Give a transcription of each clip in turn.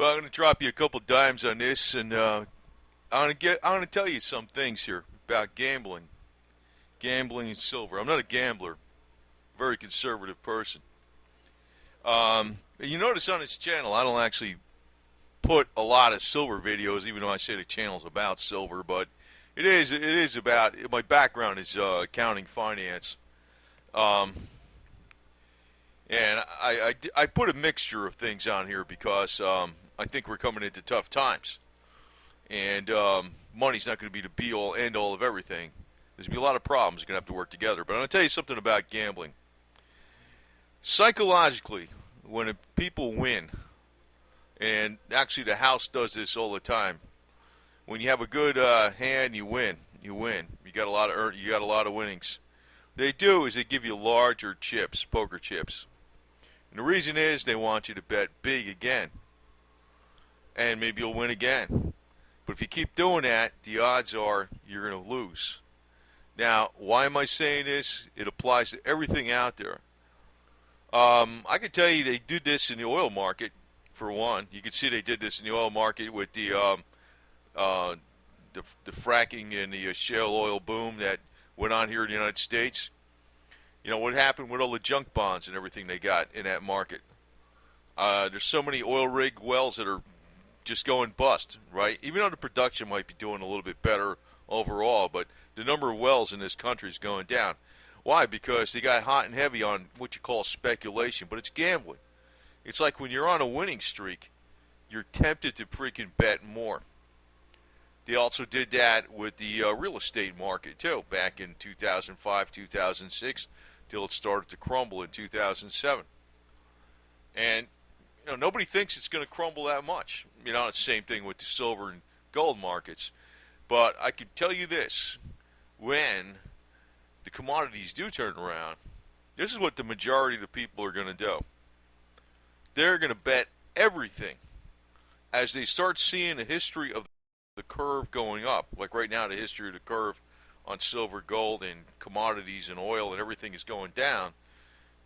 Well, I'm going to drop you a couple dimes on this, and I'm going to tell you some things here about gambling and silver. I'm not a gambler, very conservative person. You notice on this channel, I don't actually put a lot of silver videos, even though I say the channel's about silver. But it is about. My background is accounting, finance, and I put a mixture of things on here because I think we're coming into tough times, and money's not going to be the be-all, end-all of everything. There's going to be a lot of problems. You're going to have to work together. But I'm going to tell you something about gambling. Psychologically, when people win, and actually the house does this all the time, when you have a good hand, you win. You win. You got a lot of winnings. What they do is they give you larger chips, poker chips. And the reason is they want you to bet big again. And maybe you'll win again. But if you keep doing that, the odds are you're going to lose. Now, why am I saying this? It applies to everything out there. I can tell you they did this in the oil market, for one. You can see they did this in the oil market with the fracking and the shale oil boom that went on here in the United States. You know, what happened with all the junk bonds and everything they got in that market? There's so many oil rig wells that are just going bust, right? Even though the production might be doing a little bit better overall, but the number of wells in this country is going down. Why? Because they got hot and heavy on what you call speculation, but it's gambling. It's like when you're on a winning streak, you're tempted to freaking bet more. They also did that with the real estate market, too, back in 2005, 2006, till it started to crumble in 2007. And, you know, nobody thinks it's going to crumble that much. You know, it's the same thing with the silver and gold markets. But I can tell you this, when the commodities do turn around, this is what the majority of the people are going to do. They're going to bet everything as they start seeing the history of the curve going up. Like right now, the history of the curve on silver, gold, and commodities and oil and everything is going down.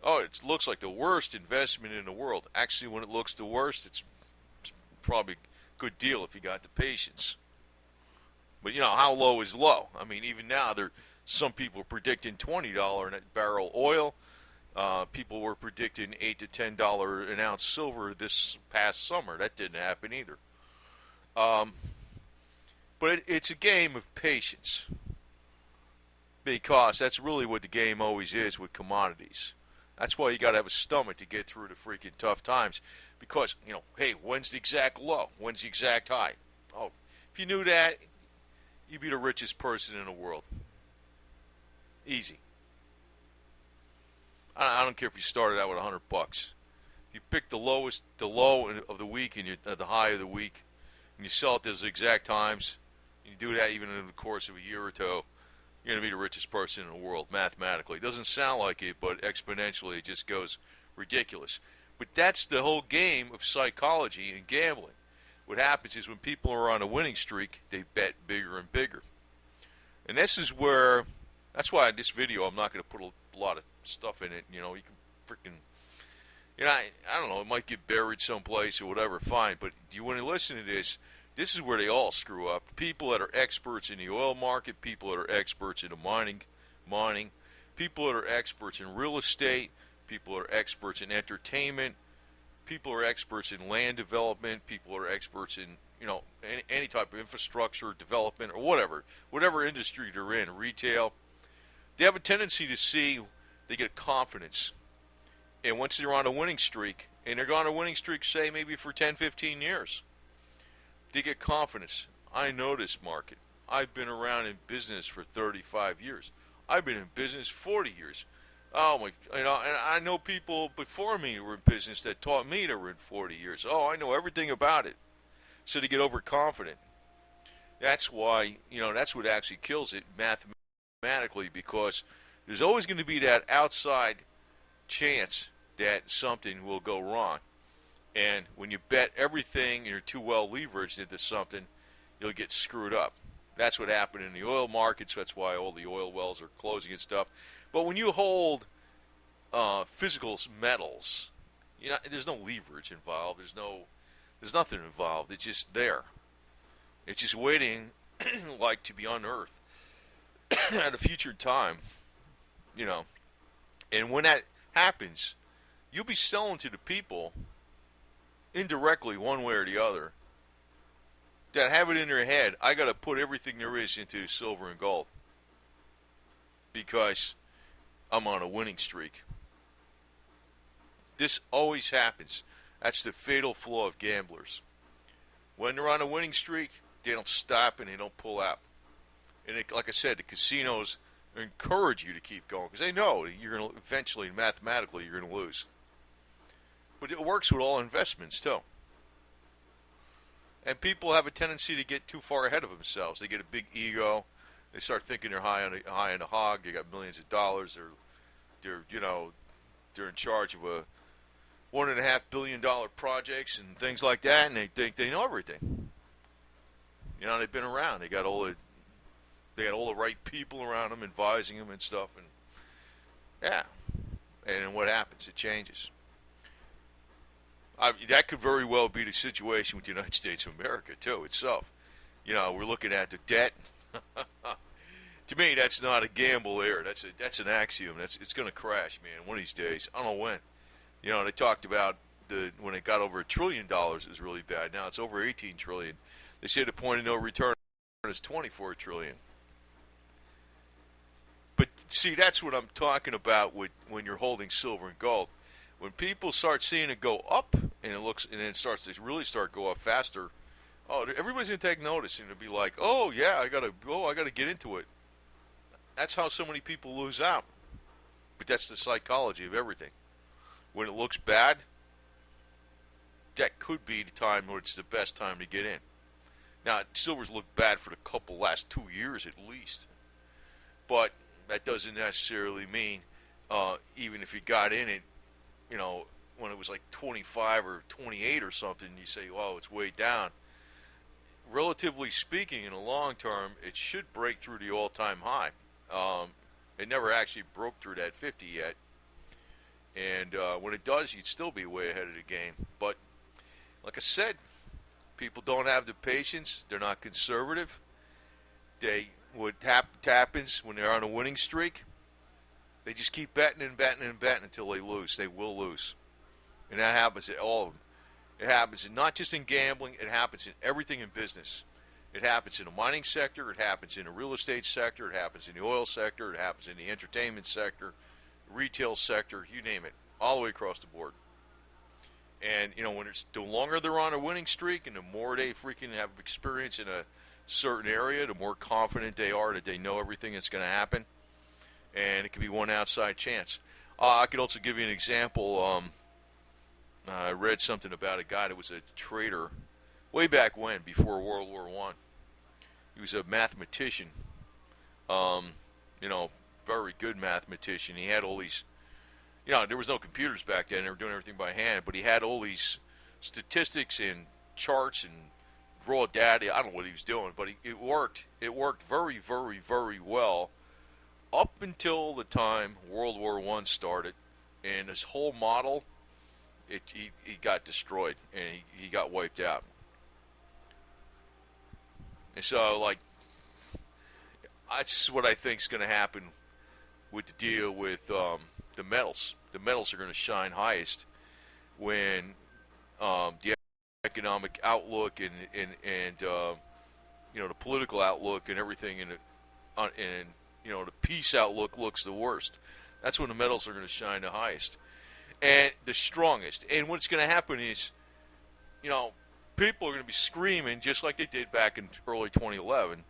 Oh, it looks like the worst investment in the world. Actually, when it looks the worst, it's probably a good deal if you got the patience. But, you know, how low is low? I mean, even now, some people are predicting $20 a barrel oil. People were predicting $8 to $10 an ounce silver this past summer. That didn't happen either. But it's a game of patience, because that's really what the game always is with commodities. That's why you got to have a stomach to get through the freaking tough times. Because, you know, hey, when's the exact low? When's the exact high? Oh, if you knew that, you'd be the richest person in the world. Easy. I don't care if you started out with $100. You pick the low of the week and the high of the week, and you sell it those exact times. And you do that even in the course of a year or two. You're going to be the richest person in the world, mathematically. It doesn't sound like it, but exponentially it just goes ridiculous. But that's the whole game of psychology and gambling. What happens is when people are on a winning streak, they bet bigger and bigger. And this is where, that's why in this video I'm not going to put a lot of stuff in it. You know, you can freaking, you know, I don't know, it might get buried someplace or whatever, fine. But you want to listen to this, this is where they all screw up. People that are experts in the oil market, people that are experts in the mining, people that are experts in real estate, people that are experts in entertainment, people who are experts in land development, people who are experts in, you know, any type of infrastructure development or whatever industry they're in, retail. They have a tendency to see, they get confidence. And once they're on a winning streak, and they're on a winning streak, say, maybe for 10, 15 years, they get confidence. I know this market. I've been around in business for 35 years. I've been in business 40 years. Oh, my, you know, and I know people before me who were in business that taught me that were in 40 years. Oh, I know everything about it. So they get overconfident. That's why, you know, that's what actually kills it mathematically, because there's always going to be that outside chance that something will go wrong. And when you bet everything and you're too well leveraged into something, you'll get screwed up. That's what happened in the oil markets. That's why all the oil wells are closing and stuff. But when you hold physical metals, you know, there's no leverage involved. There's no There's nothing involved. It's just there. It's just waiting, like, to be unearthed at a future time, you know. And when that happens, you'll be selling to the people indirectly, one way or the other, that have it in their head, I got to put everything there is into silver and gold because I'm on a winning streak. This always happens. That's the fatal flaw of gamblers. When they're on a winning streak, they don't stop and they don't pull out. And like I said, the casinos encourage you to keep going because they know you're going to eventually, mathematically, you're going to lose. But it works with all investments too. And people have a tendency to get too far ahead of themselves. They get a big ego. They start thinking they're high on the hog. They got millions of dollars. They're in charge of a $1.5 billion projects and things like that, and they think they know everything. You know, they've been around. They got all the right people around them, advising them and stuff, and yeah. And what happens? It changes. That could very well be the situation with the United States of America too itself. You know, we're looking at the debt. To me, that's not a gamble there. That's an axiom. It's going to crash, man. One of these days. I don't know when. You know, they talked about when it got over $1 trillion, it was really bad. Now it's over 18 trillion. They say the point of no return is 24 trillion. But see, that's what I'm talking about when you're holding silver and gold. When people start seeing it go up, and it starts to really go up faster, everybody's gonna take notice, and it'll be like, oh yeah, I gotta get into it. That's how so many people lose out. But that's the psychology of everything. When it looks bad, that could be the time where it's the best time to get in. Now, silver's looked bad for the last 2 years at least, but that doesn't necessarily mean even if you got in it, you know, when it was like 25 or 28 or something, you say, well, it's way down. Relatively speaking, in the long term, it should break through the all-time high. It never actually broke through that 50 yet. And when it does, you'd still be way ahead of the game. But like I said, people don't have the patience. They're not conservative. What happens when they're on a winning streak, they just keep betting and betting and betting until they lose. They will lose. And that happens at all of them. It happens not just in gambling. It happens in everything in business. It happens in the mining sector. It happens in the real estate sector. It happens in the oil sector. It happens in the entertainment sector, retail sector, you name it, all the way across the board. And, you know, the longer they're on a winning streak and the more they freaking have experience in a certain area, the more confident they are that they know everything that's going to happen. And it could be one outside chance. I could also give you an example. I read something about a guy that was a trader way back when, before World War I. He was a mathematician, very good mathematician. He had all these, there was no computers back then. They were doing everything by hand, but he had all these statistics and charts and raw data. I don't know what he was doing, but it worked. It worked very, very, very well up until the time World War I started, and this whole model, he got destroyed, and he got wiped out. And so, like, that's what I think is going to happen with the deal with the metals. The metals are going to shine highest when the economic outlook and the political outlook and everything and the peace outlook looks the worst. That's when the metals are going to shine the highest and the strongest. And what's going to happen is, people are going to be screaming just like they did back in early 2011.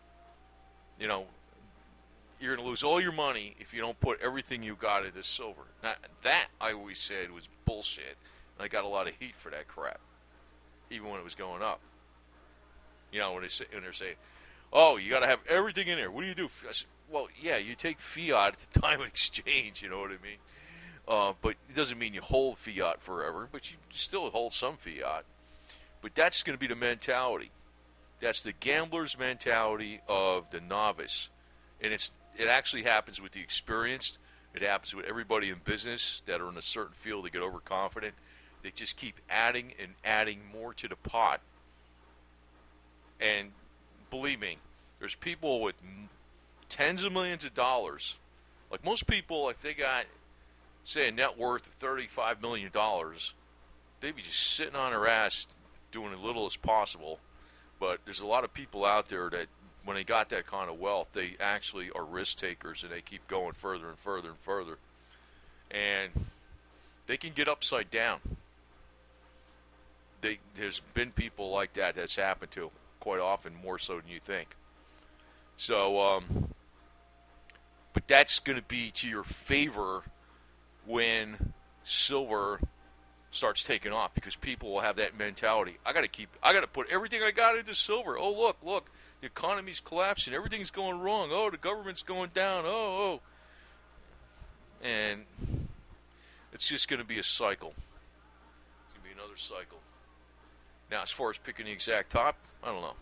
You're going to lose all your money if you don't put everything you got into silver. Now, that, I always said, was bullshit. And I got a lot of heat for that crap, even when it was going up. When they're saying, oh, you got to have everything in there. What do you do? I said, well, yeah, you take fiat at the time of exchange, you know what I mean? But it doesn't mean you hold fiat forever, but you still hold some fiat. But that's going to be the mentality. That's the gambler's mentality of the novice. And it actually happens with the experienced. It happens with everybody in business that are in a certain field. They get overconfident. They just keep adding and adding more to the pot. And believe me, there's people with tens of millions of dollars. Like most people, if they got, say, a net worth of $35 million, they'd be just sitting on their ass doing as little as possible. But there's a lot of people out there that when they got that kind of wealth, they actually are risk takers and they keep going further and further and further. And they can get upside down. There's been people like that that's happened to quite often, more so than you think. So, but that's going to be to your favor when silver starts taking off, because people will have that mentality. I got to put everything I got into silver. Oh, look, the economy's collapsing. Everything's going wrong. Oh, the government's going down. Oh. And it's just going to be a cycle. It's going to be another cycle. Now, as far as picking the exact top, I don't know.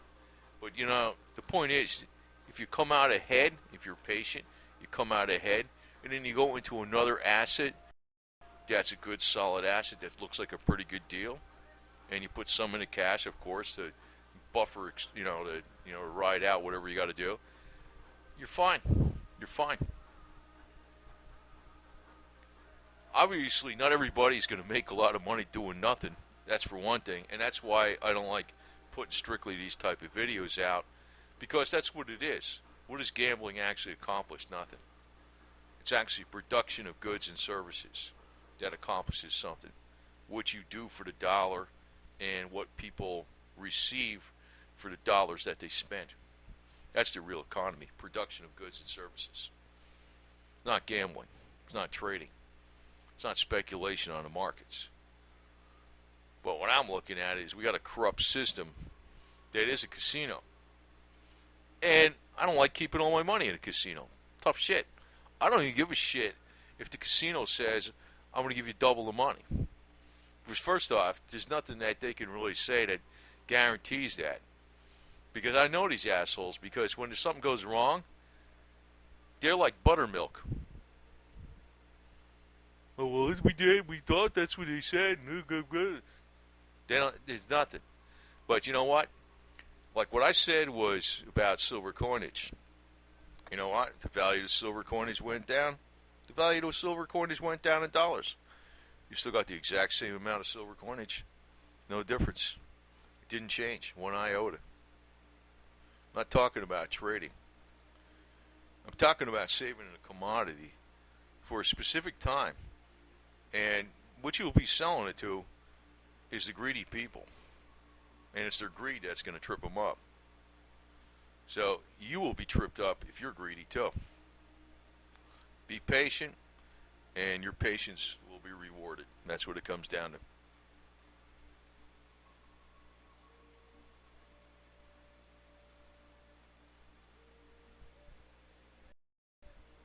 But, the point is, if you come out ahead, if you're patient, you come out ahead, and then you go into another asset that's a good, solid asset that looks like a pretty good deal, and you put some in the cash, of course, to buffer, to ride out whatever you got to do, you're fine. You're fine. Obviously, not everybody's going to make a lot of money doing nothing. That's for one thing, and that's why I don't like putting strictly these type of videos out, because that's what it is. What does gambling actually accomplish? Nothing. It's actually production of goods and services that accomplishes something. What you do for the dollar and what people receive for the dollars that they spend. That's the real economy, production of goods and services. Not gambling. It's not trading. It's not speculation on the markets. But what I'm looking at is we got a corrupt system that is a casino. And I don't like keeping all my money in a casino. Tough shit. I don't even give a shit if the casino says, I'm going to give you double the money. Because first off, there's nothing that they can really say that guarantees that. Because I know these assholes, because when something goes wrong, they're like buttermilk. Oh, well, we did. We thought that's what they said. There's nothing. But you know what? Like what I said was about silver coinage. You know what? The value of silver coinage went down. The value of silver coinage went down in dollars. You still got the exact same amount of silver coinage. No difference. It didn't change. One iota. I'm not talking about trading. I'm talking about saving a commodity for a specific time. And what you'll be selling it to is the greedy people. And it's their greed that's going to trip them up. So you will be tripped up if you're greedy too. Be patient, and your patience will be rewarded. That's what it comes down to.